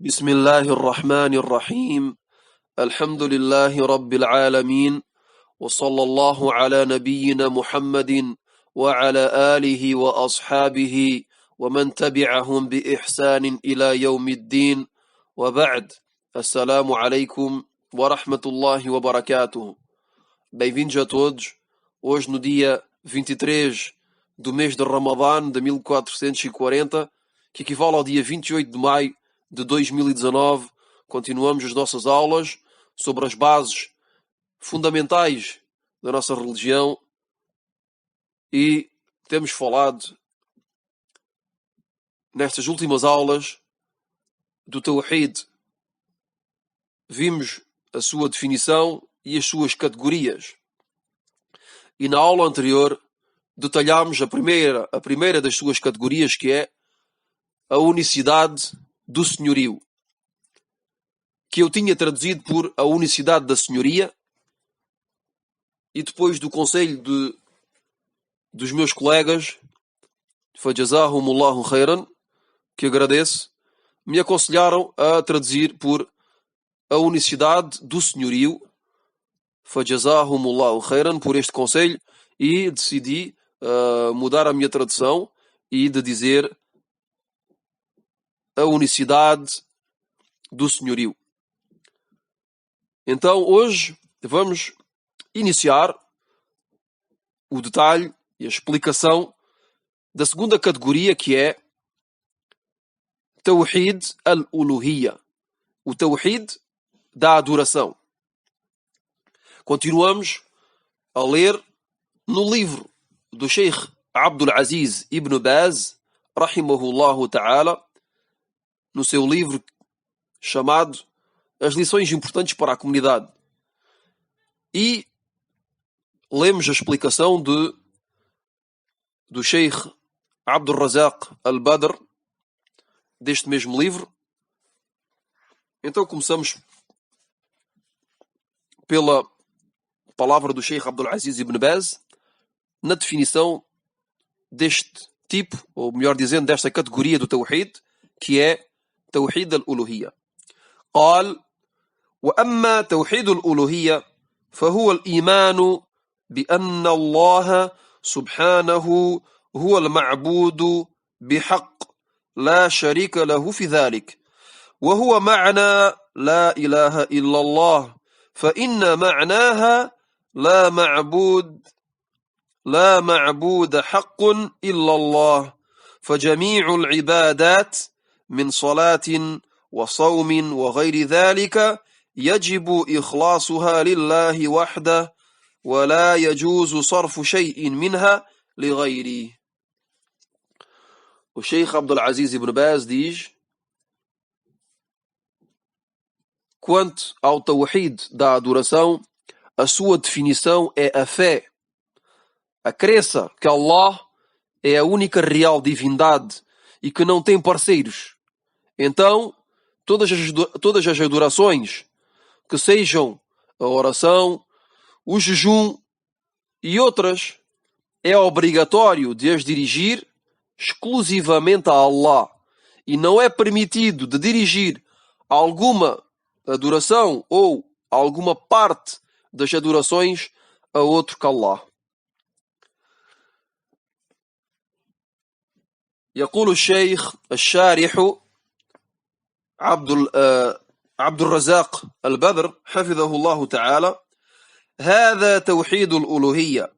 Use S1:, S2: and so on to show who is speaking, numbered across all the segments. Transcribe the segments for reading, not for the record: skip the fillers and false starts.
S1: بسم الله الرحمن الرحيم. الحمد لله رب العالمين، وصلى الله على نبينا محمد وعلى آله وأصحابه ومن تبعهم بإحسان إلى يوم الدين، وبعد. السلام عليكم ورحمة الله وبركاته. Bem-vindos a todos. Hoje, no dia 23 do mês de Ramadã de 1440, que equivale ao dia 28 de maio de 2019, continuamos as nossas aulas sobre as bases fundamentais da nossa religião e temos falado nestas últimas aulas do Tawhid. Vimos a sua definição e as suas categorias. E na aula anterior detalhámos a primeira das suas categorias, que é a unicidade do senhorio, que eu tinha traduzido por a unicidade da senhoria, e depois do conselho dos meus colegas, Fajazahumullahu khairan, que agradeço, me aconselharam a traduzir por a unicidade do senhorio, Fajazahumullahu khairan, por este conselho, e decidi mudar a minha tradução e de dizer a unicidade do senhorio. Então, hoje vamos iniciar o detalhe e a explicação da segunda categoria, que é Tawhid al-Uluhiyya, o Tawhid da adoração. Continuamos a ler no livro do Sheikh Abdul Aziz Ibn Baz, rahimahullahu ta'ala, no seu livro chamado As Lições Importantes para a Comunidade. E lemos a explicação do Sheikh Abdul Razak al-Badr deste mesmo livro. Então começamos pela palavra do Sheikh Abdul Aziz Ibn Baz na definição deste tipo, ou melhor dizendo, desta categoria do Tawhid, que é توحيد الألوهية. قال: وأما توحيد الألوهية فهو الإيمان بأن الله سبحانه هو المعبود بحق لا شريك له في ذلك، وهو معنى لا إله إلا الله، فإن معناها لا معبود حق إلا الله، فجميع العبادات من صلاة وصوم وغير ذلك يجب إخلاصها لله وحده، ولا يجوز صرف شيء منها لغيره. O Sheikh Abdul Aziz Ibn Baz diz: quanto ao Tawhid da adoração, a sua definição é a fé, a crença que Allah é a única real divindade e que não tem parceiros. Então, todas as adorações, que sejam a oração, o jejum e outras, é obrigatório de as dirigir exclusivamente a Allah, e não é permitido de dirigir alguma adoração ou alguma parte das adorações a outro que Allah. يقول الشيخ الشارح عبد الرزاق البدر حفظه الله تعالى: هذا توحيد الألوهية،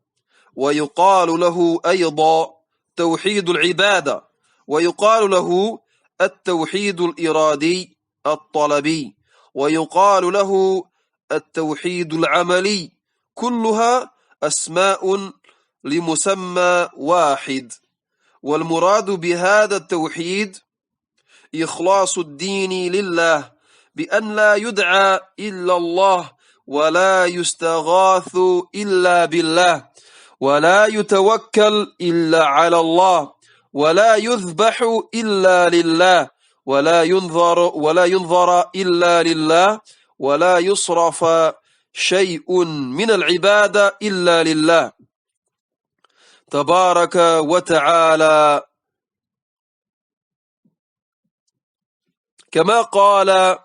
S1: ويقال له أيضا توحيد العبادة، ويقال له التوحيد الإرادي الطلبي، ويقال له التوحيد العملي، كلها أسماء لمسمى واحد. والمراد بهذا التوحيد إخلاص الدين لله، بأن لا يدعى إلا الله، ولا يستغاث إلا بالله، ولا يتوكل إلا على الله، ولا يذبح إلا لله، ولا ينظر إلا لله، ولا يصرف شيء من العبادة إلا لله تبارك وتعالى. كما قال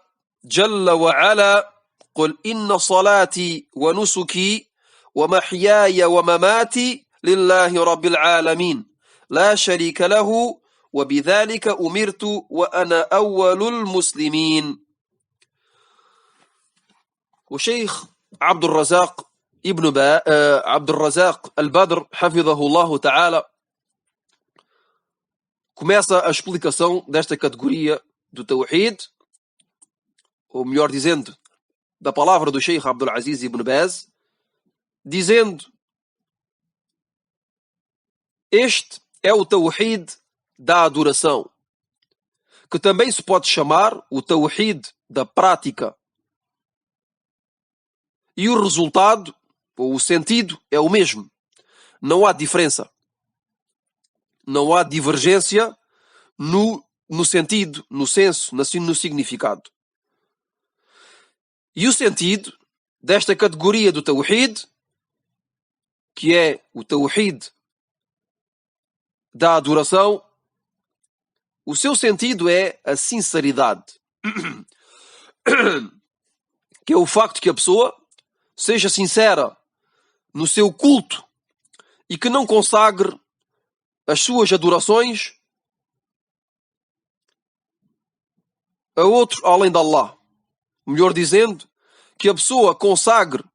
S1: جل وعلا قل إن صلاتي ونسكي ومحياي ومماتي لله رب العالمين لا شريك له وبذلك أمرت وأنا أول المسلمين. وشيخ عبد الرزاق عبد الرزاق البدر حفظه الله تعالى começa a explicação desta categoria do Tawhid, ou melhor dizendo, da palavra do Sheikh Abdul Aziz ibn Baz, dizendo: este é o Tawhid da adoração, que também se pode chamar o Tawhid da prática. E o resultado, ou o sentido, é o mesmo. Não há diferença. Não há divergência no sentido, no senso, no significado. E o sentido desta categoria do Tawhid, que é o Tawhid da adoração, o seu sentido é a sinceridade. Que é o facto que a pessoa seja sincera no seu culto e que não consagre as suas adorações a outros além de Allah. Melhor dizendo, que a pessoa consagre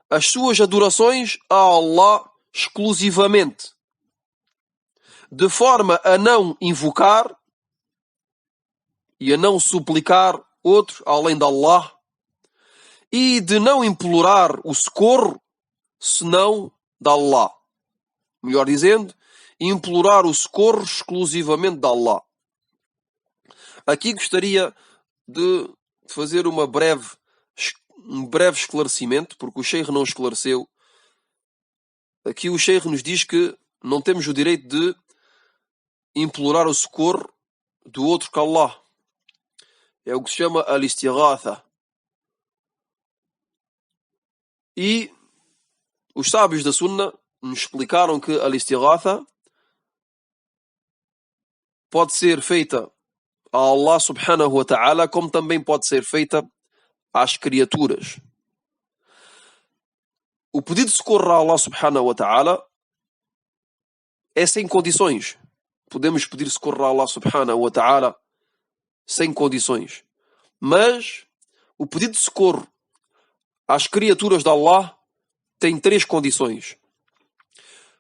S1: as suas adorações a Allah exclusivamente, de forma a não invocar e a não suplicar outros além de Allah, e de não implorar o socorro senão de Allah. Melhor dizendo, implorar o socorro exclusivamente de Allah. Aqui gostaria de fazer um breve esclarecimento, porque o Sheikh não esclareceu. Aqui o Sheikh nos diz que não temos o direito de implorar o socorro do outro que Allah. É o que se chama al-istighatha. E os sábios da Sunna nos explicaram que a al-istighatha pode ser feita a Allah subhanahu wa ta'ala, como também pode ser feita às criaturas. O pedido de socorro a Allah subhanahu wa ta'ala é sem condições. Podemos pedir socorro a Allah subhanahu wa ta'ala sem condições. Mas o pedido de socorro às criaturas de Allah tem 3 condições.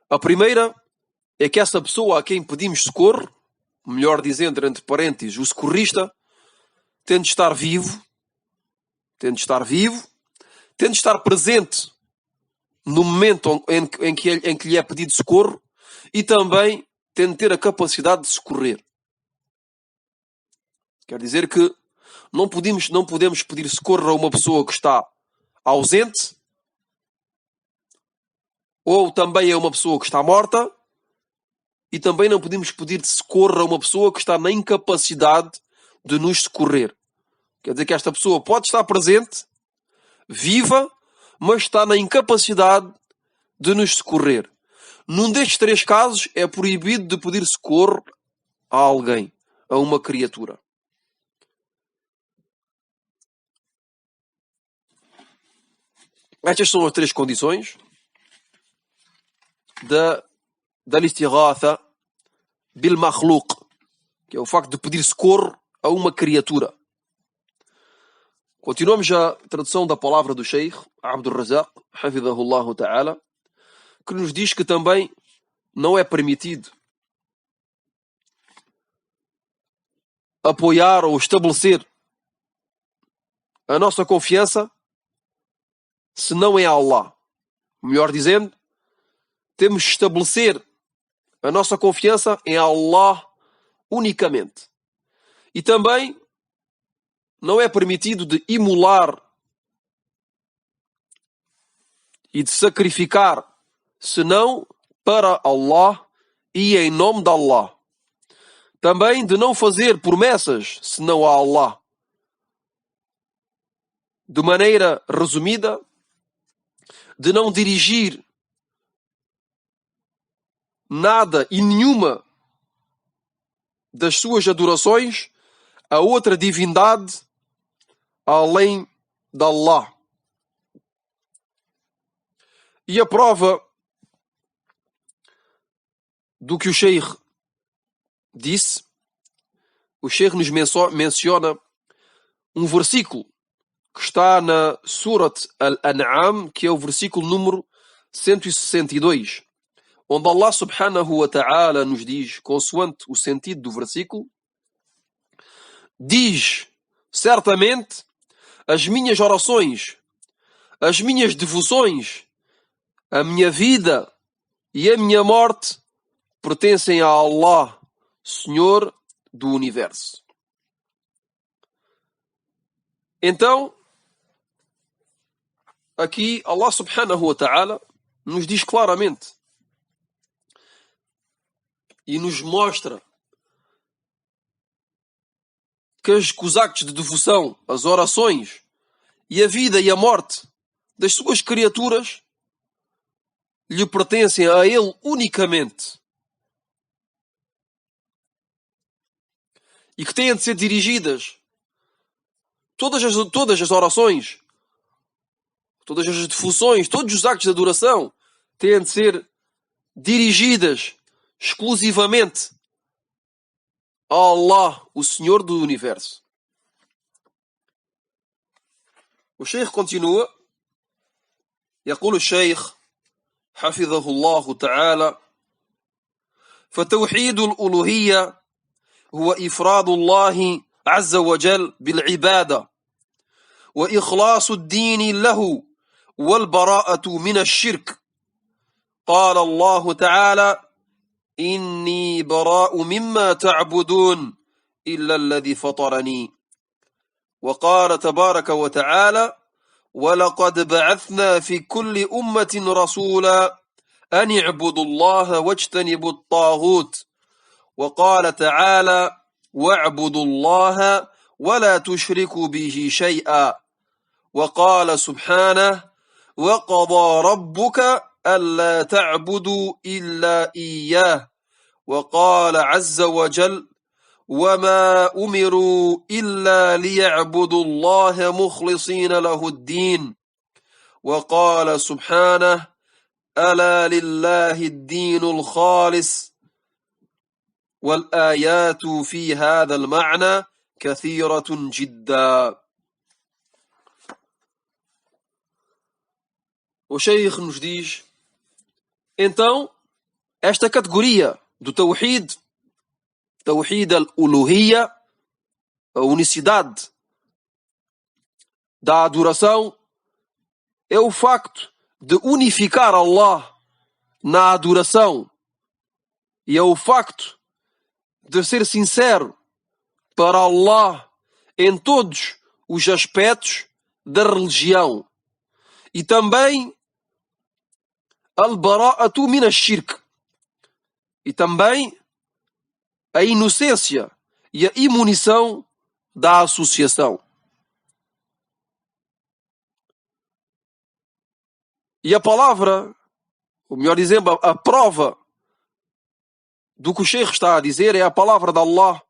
S1: A primeira é que essa pessoa a quem pedimos socorro, melhor dizendo, entre parênteses, o socorrista, tem de estar vivo, tem de estar presente no momento em que lhe é pedido socorro, e também tem de ter a capacidade de socorrer. Quer dizer que não podemos pedir socorro a uma pessoa que está ausente, ou também a uma pessoa que está morta, e também não podemos pedir socorro a uma pessoa que está na incapacidade de nos socorrer. Quer dizer que esta pessoa pode estar presente, viva, mas está na incapacidade de nos socorrer. Num destes 3 casos é proibido de pedir socorro a alguém, a uma criatura. Estas são as 3 condições da istighatha bil makhluq, que é o facto de pedir socorro a uma criatura. Continuamos a tradução da palavra do Sheikh Abdul Razak, hafidhahullah ta'ala, que nos diz que também não é permitido apoiar ou estabelecer a nossa confiança se não é Allah. Melhor dizendo, temos de estabelecer a nossa confiança em Allah unicamente. E também não é permitido de imolar e de sacrificar senão para Allah e em nome de Allah. Também de não fazer promessas senão a Allah. De maneira resumida, de não dirigir nada e nenhuma das suas adorações a outra divindade além de Allah. E a prova do que o Sheikh disse, o Sheikh nos menciona um versículo que está na Surat Al-An'am, que é o versículo número 162, onde Allah subhanahu wa ta'ala nos diz, consoante o sentido do versículo, diz: certamente as minhas orações, as minhas devoções, a minha vida e a minha morte pertencem a Allah, Senhor do Universo. Então, aqui Allah subhanahu wa ta'ala nos diz claramente e nos mostra que os actos de devoção, as orações e a vida e a morte das suas criaturas lhe pertencem a Ele unicamente. E que têm de ser dirigidas todas as orações, todas as devoções, todos os actos de adoração têm de ser dirigidas exclusivamente a Allah, o Senhor do Universo. O Sheikh continua, يقول الشيخ حفظه الله تعالى: فتوحيد الألوهية هو إفراد الله عز وجل بالعبادة وإخلاص الدين له والبراءة من الشرك. قال الله تعالى: إني براء مما تعبدون إلا الذي فطرني. وقال تبارك وتعالى: ولقد بعثنا في كل أمة رسولا أن اعبدوا الله واجتنبوا الطاغوت. وقال تعالى: واعبدوا الله ولا تشركوا به شيئا. وقال سبحانه: وقضى ربك ألا تعبدوا إلا إياه. وقال عز وجل: وما أمروا إلا ليعبدوا الله مخلصين له الدين. وقال سبحانه: ألا لله الدين الخالص. والآيات في هذا المعنى كثيرة جدا. O Sheikh nos diz, então, esta categoria do Tawhid, Tawhid al-Uluhiyya, a unicidade da adoração, é o facto de unificar Allah na adoração e é o facto de ser sincero para Allah em todos os aspectos da religião e também al-bara'atu min ash-shirk, e também a inocência e a imunição da associação. E a palavra, ou melhor dizendo, a prova do que o Sheikh está a dizer é a palavra de Allah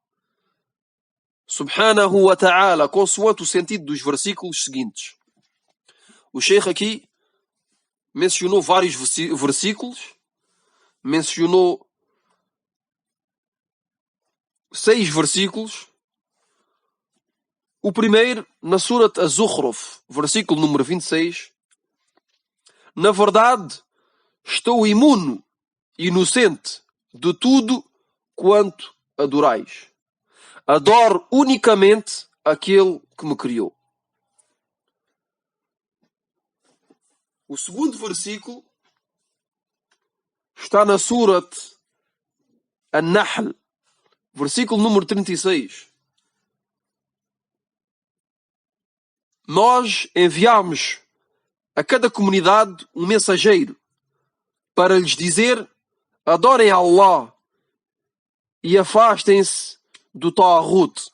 S1: subhanahu wa ta'ala, consoante o sentido dos versículos seguintes. O Sheikh aqui mencionou vários versículos, mencionou 6 versículos. O primeiro, na Surat Az-Zukhruf, versículo número 26. Na verdade, estou imune, inocente de tudo quanto adorais. Adoro unicamente aquele que me criou. O segundo versículo está na Surat An-Nahl, versículo número 36. Nós enviamos a cada comunidade um mensageiro para lhes dizer: adorem Allah e afastem-se do Taghut.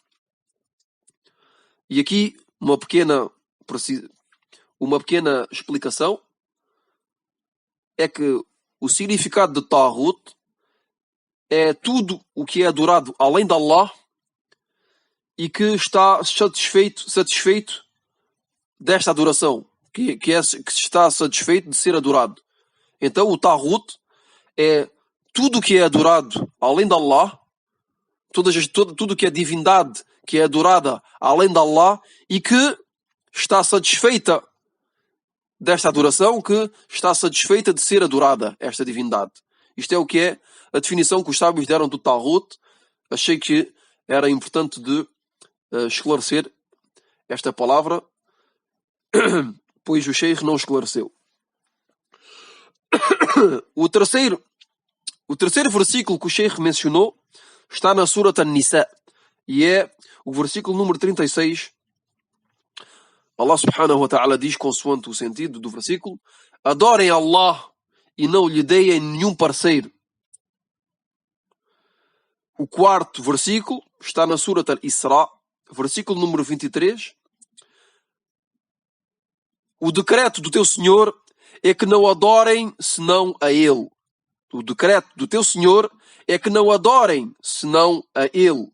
S1: E aqui uma pequena explicação é que o significado de Taghut é tudo o que é adorado além de Allah e que está satisfeito desta adoração, que está satisfeito de ser adorado. Então o Taghut é tudo que é adorado além de Allah, tudo que é divindade que é adorada além de Allah e que está satisfeita desta adoração, que está satisfeita de ser adorada, esta divindade. Isto é o que é a definição que os sábios deram do Taghut. Achei que era importante de esclarecer esta palavra, pois o Sheikh não esclareceu. O terceiro versículo que o Sheikh mencionou está na Surat An-Nisa e é o versículo número 36. Allah subhanahu wa ta'ala diz, consoante o sentido do versículo: adorem Allah e não lhe deem nenhum parceiro. O quarto versículo está na Surat Al-Isra, versículo número 23. O decreto do teu Senhor é que não adorem senão a Ele. O decreto do teu Senhor é que não adorem senão a Ele.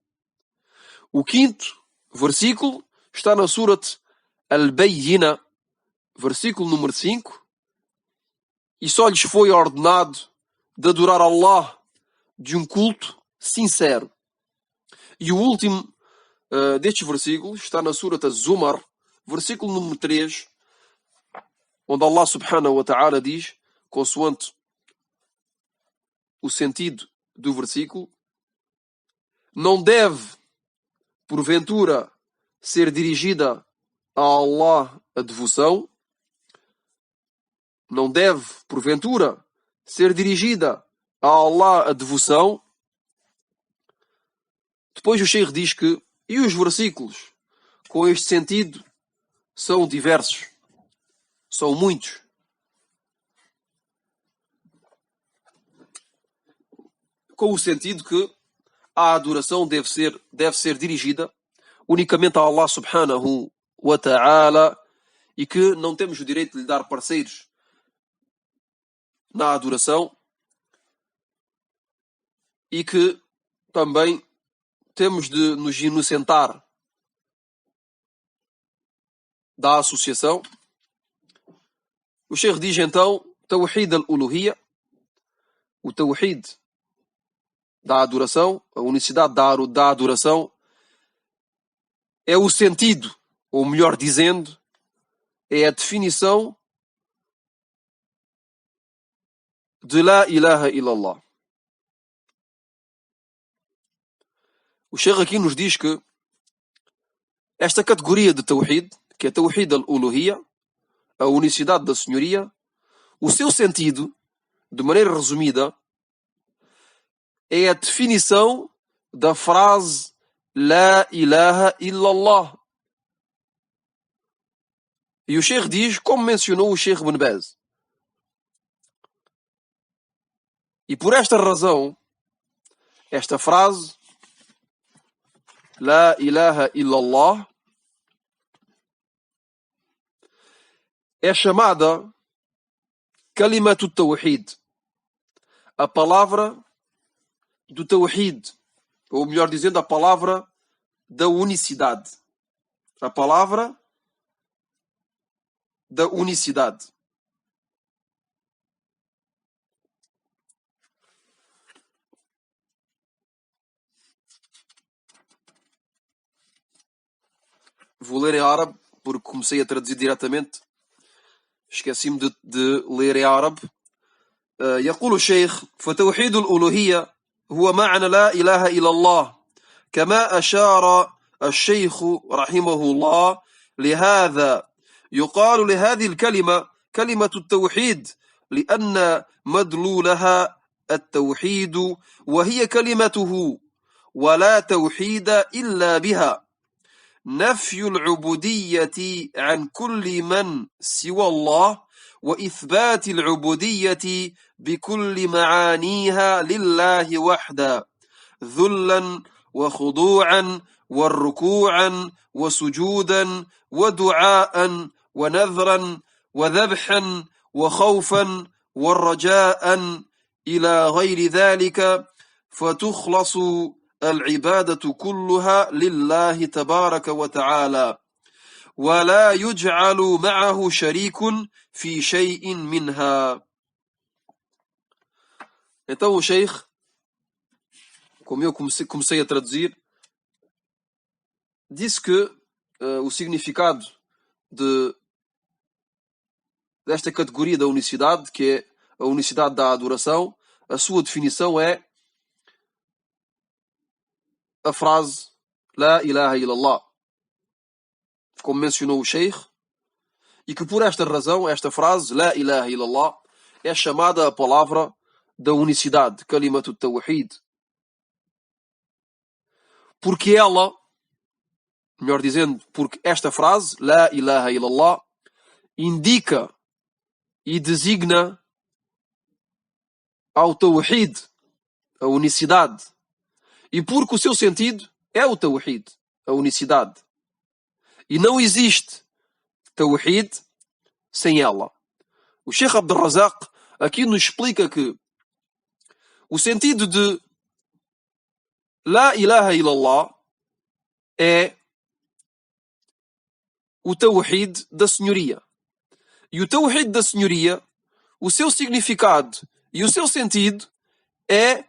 S1: O quinto versículo está na Surat Al-Bayyina, versículo número 5. E só lhes foi ordenado de adorar Allah de um culto sincero. E o último destes versículos está na Surat Az-Zumar, versículo número 3, onde Allah subhanahu wa ta'ala diz, consoante o sentido do versículo: não deve, porventura, ser dirigida a Allah a devoção. Não deve, porventura, ser dirigida a Allah a devoção. Depois o Sheikh diz que, e os versículos com este sentido são diversos, são muitos. Com o sentido que a adoração deve ser dirigida unicamente a Allah subhanahu wa ta'ala e que não temos o direito de lhe dar parceiros na adoração e que também temos de nos inocentar da associação. O Sheikh diz então, Tawhid al-Uluhiyya, o Tawhid da adoração, a unicidade da adoração, é o sentido, ou melhor dizendo, é a definição de La ilaha illallah. O Sheikh aqui nos diz que esta categoria de Tawhid, que é Tawhid al-Uluhiyya, a unicidade da senhoria, o seu sentido, de maneira resumida, é a definição da frase La ilaha illallah. E o Sheikh diz, como mencionou o Sheikh Ibn Baz. E por esta razão, esta frase La ilaha illallah é chamada Kalimatu Tawhid, a palavra do Tawhid, ou melhor dizendo, a palavra da unicidade. A palavra da unicidade. Vou ler em árabe, porque comecei a traduzir diretamente. esqueci-me de ler em árabe. يقول الشيخ: فتوحيد الألوهية هو معنى لا إله إلا الله، كما أشار الشيخ رحمه الله. لهذا يقال لهذه الكلمة كلمة التوحيد، لأن مدلولها التوحيد وهي كلمته، ولا توحيد إلا بها. نفي العبودية عن كل من سوى الله، وإثبات العبودية بكل معانيها لله وحده، ذلا وخضوعا والركوعا وسجودا ودعاء ونذرا وذبحا وخوفا والرجاء إلى غير ذلك، فتخلص العبادة كلها لله تبارك وتعالى ولا يجعل معه شريك في شيء منها. Então o Sheikh, como eu comecei a traduzir, disse que o significado desta categoria da unicidade, que é a unicidade da adoração, a sua definição é a frase La ilaha illallah, como mencionou o Sheikh, e que por esta razão, esta frase La ilaha illallah é chamada a palavra da unicidade, Kalimatu Tawhid, porque ela, melhor dizendo, porque esta frase La ilaha illallah indica e designa ao Tawhid, a unicidade, e porque o seu sentido é o Tawhid, a unicidade, e não existe Tawhid sem ela. O Sheikh Abdul Razak aqui nos explica que o sentido de La ilaha illallah é o Tawhid da senhoria. E o Tawhid da senhoria, o seu significado e o seu sentido é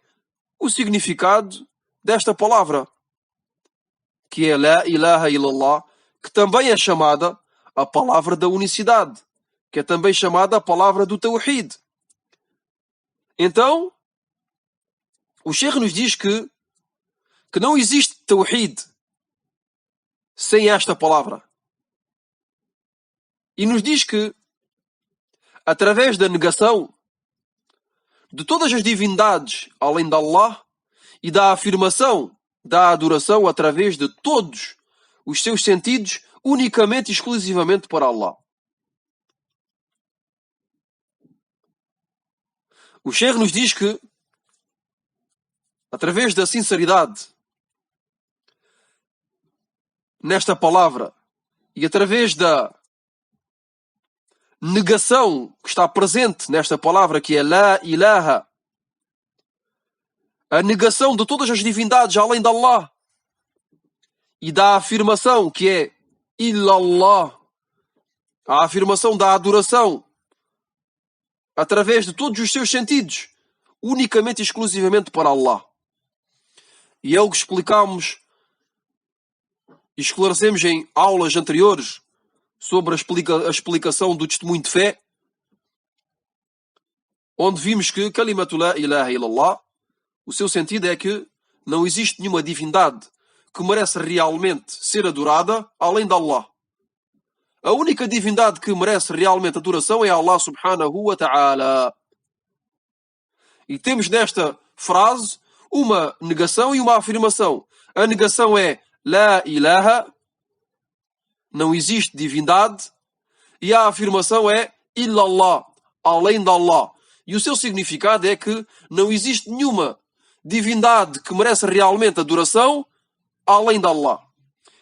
S1: o significado desta palavra, que é La ilaha illallah, que também é chamada a palavra da unicidade, que é também chamada a palavra do Tawhid. Então, o Sheikh nos diz que não existe Tawhid sem esta palavra. E nos diz que, através da negação de todas as divindades além de Allah e da afirmação da adoração através de todos os seus sentidos unicamente e exclusivamente para Allah. O Sheikh nos diz que, através da sinceridade nesta palavra e através da negação que está presente nesta palavra, que é La ilaha, a negação de todas as divindades além de Allah, e da afirmação que é Illallah, a afirmação da adoração através de todos os seus sentidos, unicamente e exclusivamente para Allah. E é o que explicámos e esclarecemos em aulas anteriores sobre a explicação do testemunho de fé, onde vimos que Kalimatu La ilaha illallah, o seu sentido é que não existe nenhuma divindade que merece realmente ser adorada além de Allah. A única divindade que merece realmente adoração é Allah subhanahu wa ta'ala. E temos nesta frase uma negação e uma afirmação. A negação é La ilaha, não existe divindade, e a afirmação é Illallah, além de Allah. E o seu significado é que não existe nenhuma divindade que merece realmente adoração além de Allah.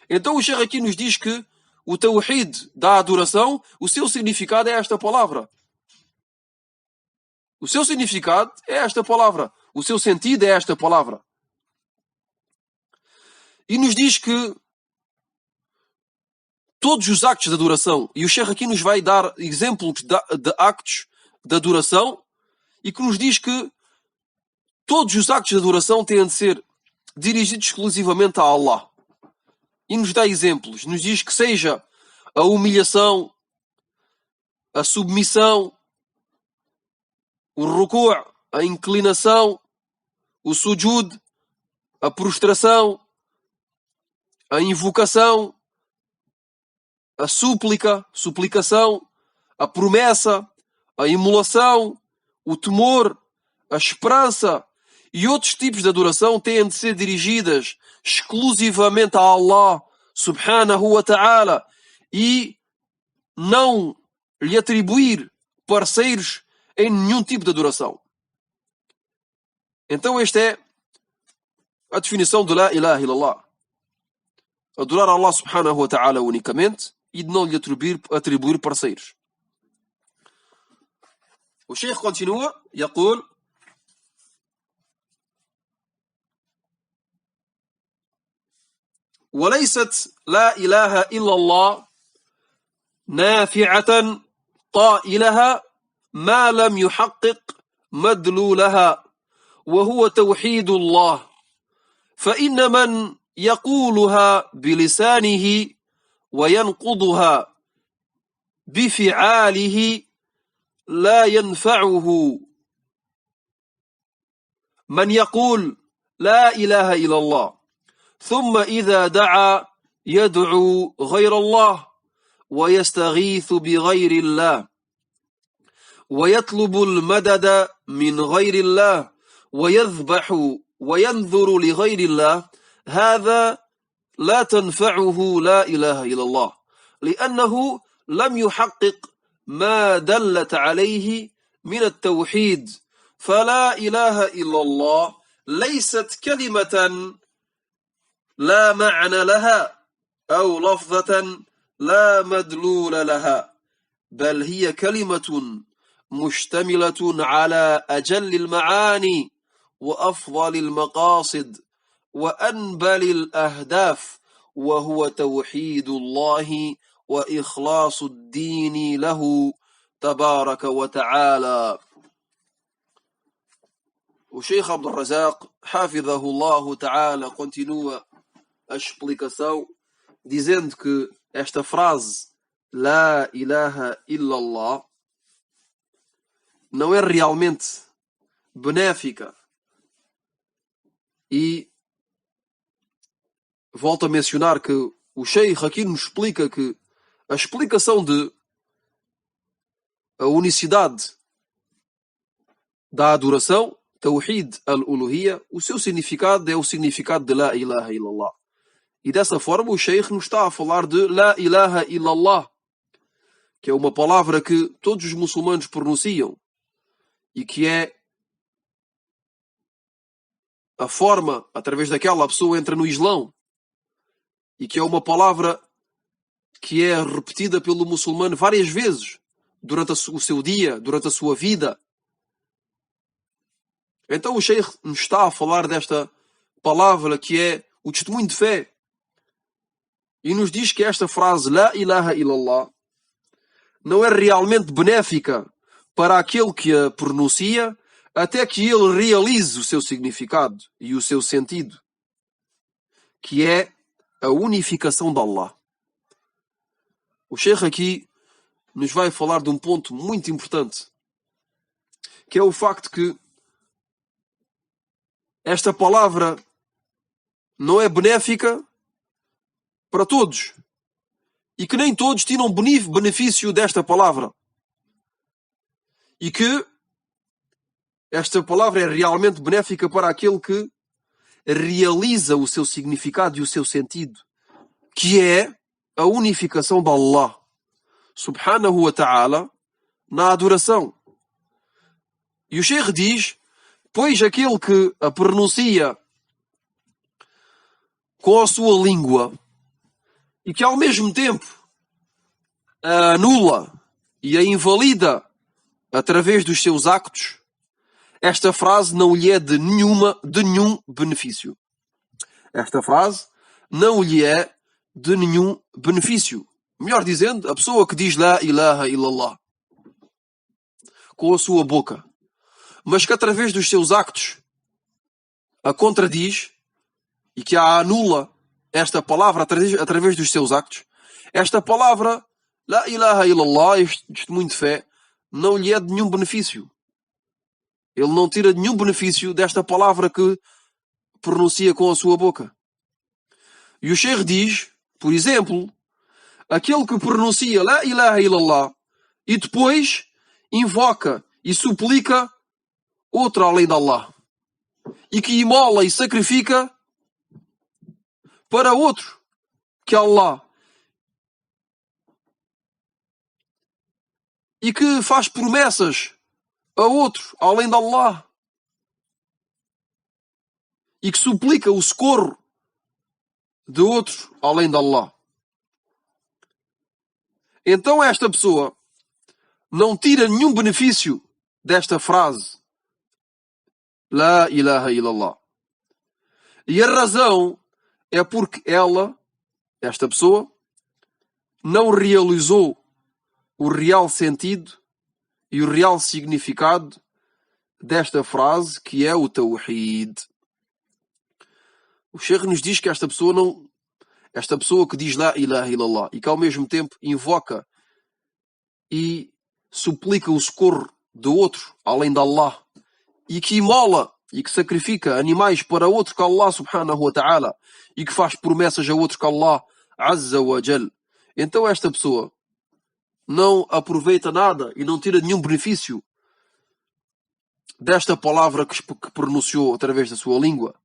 S1: Então o Sheikh aqui nos diz que o Tawhid da adoração, o seu significado é esta palavra. O seu significado é esta palavra. O seu sentido é esta palavra. E nos diz que todos os actos de adoração, e o Sheikh aqui nos vai dar exemplos de actos de adoração, e que nos diz que todos os actos de adoração têm de ser dirigidos exclusivamente a Allah. E nos dá exemplos. Nos diz que seja a humilhação, a submissão, o ruku', a inclinação, o sujud, a prostração, a invocação, a suplicação, a promessa, a imolação, o temor, a esperança e outros tipos de adoração têm de ser dirigidas exclusivamente a Allah subhanahu wa ta'ala e não lhe atribuir parceiros em nenhum tipo de adoração. Então esta é a definição de La ilaha illallah. Adorar a Allah subhanahu wa ta'ala unicamente e de não lhe atribuir parceiros. O Sheikh continua, يقول وليست لا إله إلا الله نافعة طائلها ما لم يحقق مدلولها وهو توحيد الله. فإن من يقولها بلسانه وينقضها بفعاله لا ينفعه. من يقول لا إله إلا الله ثم إذا دعا يدعو غير الله ويستغيث بغير الله ويطلب المدد من غير الله ويذبح وينذر لغير الله، هذا لا تنفعه لا إله إلا الله، لأنه لم يحقق ما دلت عليه من التوحيد. فلا إله إلا الله ليست كلمة لا معنى لها أو لفظة لا مدلول لها، بل هي كلمة مشتملة على أجل المعاني وأفضل المقاصد وأنبل الأهداف، وهو توحيد الله وإخلاص الدين له تبارك وتعالى. O Sheikh Abdul Razak, hafidhahullahu ta'ala, continua a explicação dizendo que esta frase La ilaha illallah não é realmente benéfica. E volto a mencionar que o Sheikh aqui nos explica que a explicação de a unicidade da adoração, Tawhid al-Uluhiyya, o seu significado é o significado de La ilaha illallah. E dessa forma o Sheikh nos está a falar de La ilaha illallah, que é uma palavra que todos os muçulmanos pronunciam e que é a forma através daquela a pessoa entra no Islão, e que é uma palavra que é repetida pelo muçulmano várias vezes durante o seu dia, durante a sua vida. Então o Sheikh nos está a falar desta palavra que é o testemunho de fé, e nos diz que esta frase La ilaha illallah não é realmente benéfica para aquele que a pronuncia até que ele realize o seu significado e o seu sentido, que é a unificação de Allah. O Sheikh aqui nos vai falar de um ponto muito importante, que é o facto que esta palavra não é benéfica para todos e que nem todos tiram benefício desta palavra, e que esta palavra é realmente benéfica para aquele que realiza o seu significado e o seu sentido, que é a unificação de Allah subhanahu wa ta'ala na adoração. E o Sheikh diz: pois aquele que a pronuncia com a sua língua e que ao mesmo tempo a anula e a invalida através dos seus actos, esta frase não lhe é de nenhum benefício. Esta frase não lhe é de nenhum benefício. Melhor dizendo, a pessoa que diz La ilaha illallah com a sua boca, mas que através dos seus actos a contradiz e que a anula, esta palavra através dos seus actos, esta palavra La ilaha illallah, este testemunho de fé, não lhe é de nenhum benefício. Ele não tira nenhum benefício desta palavra que pronuncia com a sua boca. E o Sheikh diz, por exemplo, aquele que pronuncia La ilaha illallah e depois invoca e suplica outro além de Allah, e que imola e sacrifica para outro que Allah, e que faz promessas a outro além de Allah, e que suplica o socorro de outro além de Allah. Então esta pessoa não tira nenhum benefício desta frase La ilaha illallah. E a razão é porque ela esta pessoa não realizou o real sentido e o real significado desta frase, que é o Tawhid. O Sheikh nos diz que esta pessoa que diz La ilaha illallah e que ao mesmo tempo invoca e suplica o socorro de outro, além de Allah, e que imola e que sacrifica animais para outro que Allah subhanahu wa ta'ala, e que faz promessas a outro que Allah azza wa jal. Então esta pessoa não aproveita nada e não tira nenhum benefício desta palavra que pronunciou através da sua língua.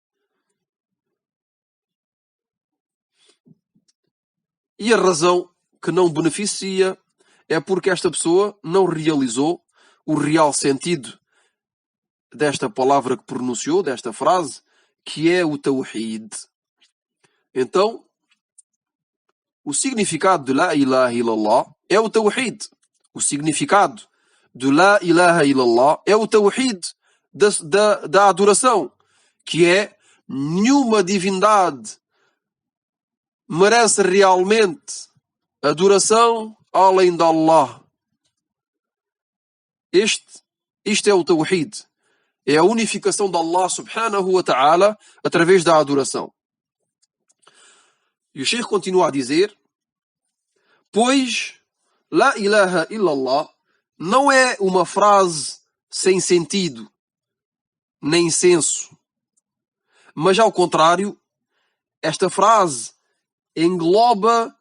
S1: E a razão que não beneficia é porque esta pessoa não realizou o real sentido desta palavra que pronunciou, desta frase, que é o Tawhid. Então, o significado de La ilaha illallah é o Tawhid. O significado de La ilaha illallah é o Tawhid da adoração, que é nenhuma divindade merece realmente adoração além de Allah. Isto é o Tawhid. É a unificação de Allah subhanahu wa ta'ala através da adoração. E o Sheikh continua a dizer: pois La ilaha illallah não é uma frase sem sentido, nem senso. Mas ao contrário, esta frase engloba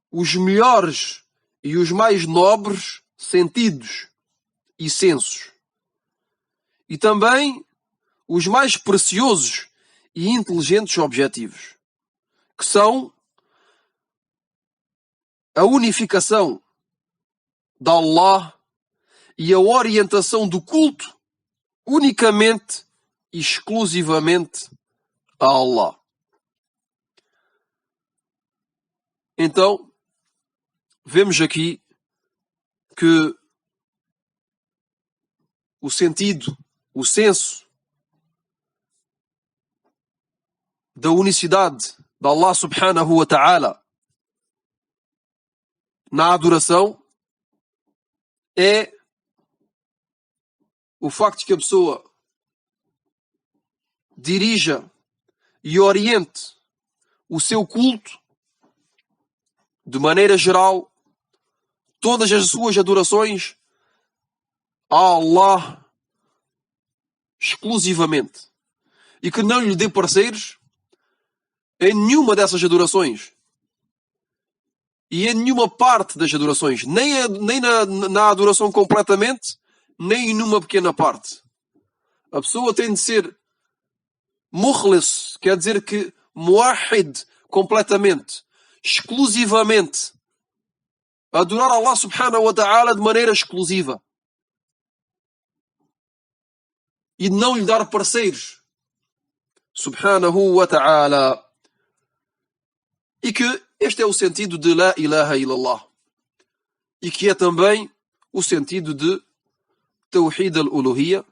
S1: os melhores e os mais nobres sentidos e sensos. E também os mais preciosos e inteligentes objetivos, que são a unificação de Allah e a orientação do culto unicamente e exclusivamente a Allah. Então, vemos aqui que o sentido, o senso da unicidade de Allah subhanahu wa ta'ala na adoração é o facto de que a pessoa dirija e oriente o seu culto de maneira geral, todas as suas adorações a Allah exclusivamente, e que não lhe dê parceiros em nenhuma dessas adorações e em nenhuma parte das adorações, nem na adoração completamente, nem em numa pequena parte. A pessoa tem de ser mukhlis, quer dizer que muahid, completamente, exclusivamente, adorar Allah subhanahu wa ta'ala de maneira exclusiva e não lhe dar parceiros subhanahu wa ta'ala. E que este é o sentido de La ilaha illallah, e que é também o sentido de Tawhid al-Uluhiyya,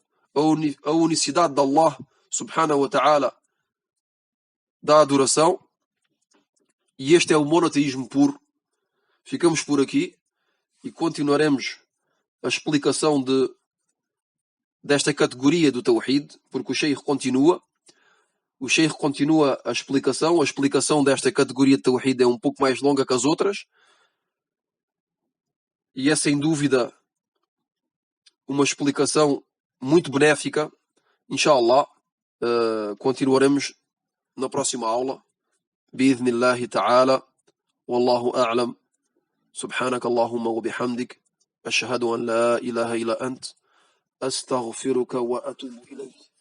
S1: a unicidade de Allah subhanahu wa ta'ala da adoração. E este é o monoteísmo puro. Ficamos por aqui e continuaremos a explicação desta categoria do Tawhid, porque o Sheikh continua. O Sheikh continua a explicação desta categoria de Tawhid é um pouco mais longa que as outras, e é sem dúvida uma explicação muito benéfica. Inshallah, continuaremos na próxima aula. بإذن الله تعالى والله أعلم سبحانك اللهم وبحمدك أشهد أن لا إله إلا أنت أستغفرك وأتوب إليك